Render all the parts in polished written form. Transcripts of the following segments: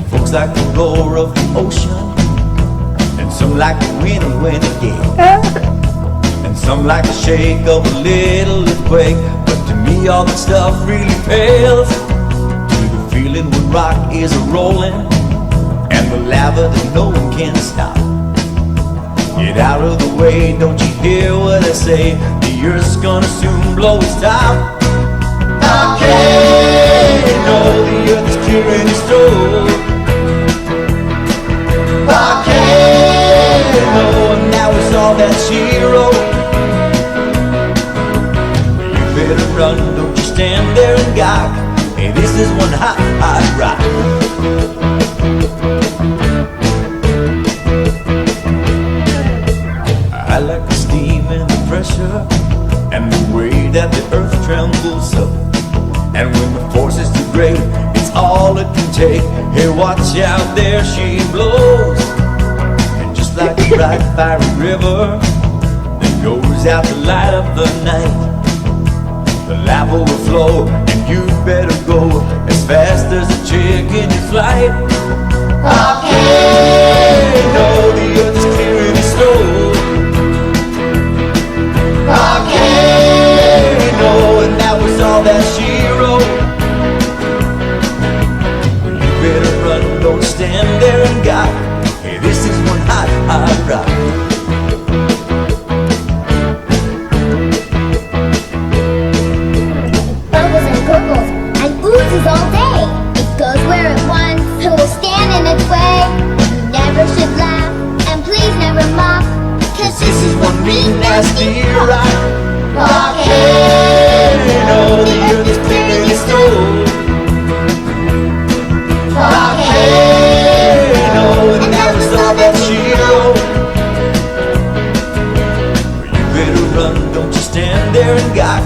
Folks like the roar of the ocean, and some like the wind when it gets, and some like the shake of a little earthquake. But to me all that stuff really pales to the feeling when rock is a-rolling and the lava that no one can stop. Get out of the way, don't you hear what I say? The earth's gonna soon blow its top. Volcano, the earth is clearing its throat. Volcano, and now it's all that she wrote. You better run, don't you stand there and gawk. Hey, this is one hot, hot rock. I like the steam and the pressure and the way that the earth trembles up. And when the force is too great, it's all it can take. Hey, watch out, there she blows. And just like a bright fiery river that goes out to light up the night, the lava will flow and you better go as fast as a chick in your flight. Volcano, the earth is clearing its throat. Volcano, and that was all that she wrote. You better run, don't stand there and gawk. Hey, this is one hot, hot rock. Bubbles and gurgles and oozes all day. It goes where it wants, so will stand in its way. You never should laugh, and please never mock, 'cause This is one mean, nasty rock. Volcano, the earth is clearing its throat. Volcano, and that was all that she wrote. You better run, don't you stand there and gawk.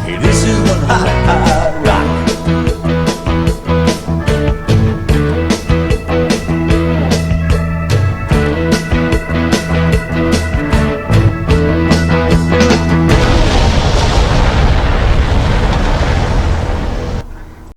Hey, this is one hot, hot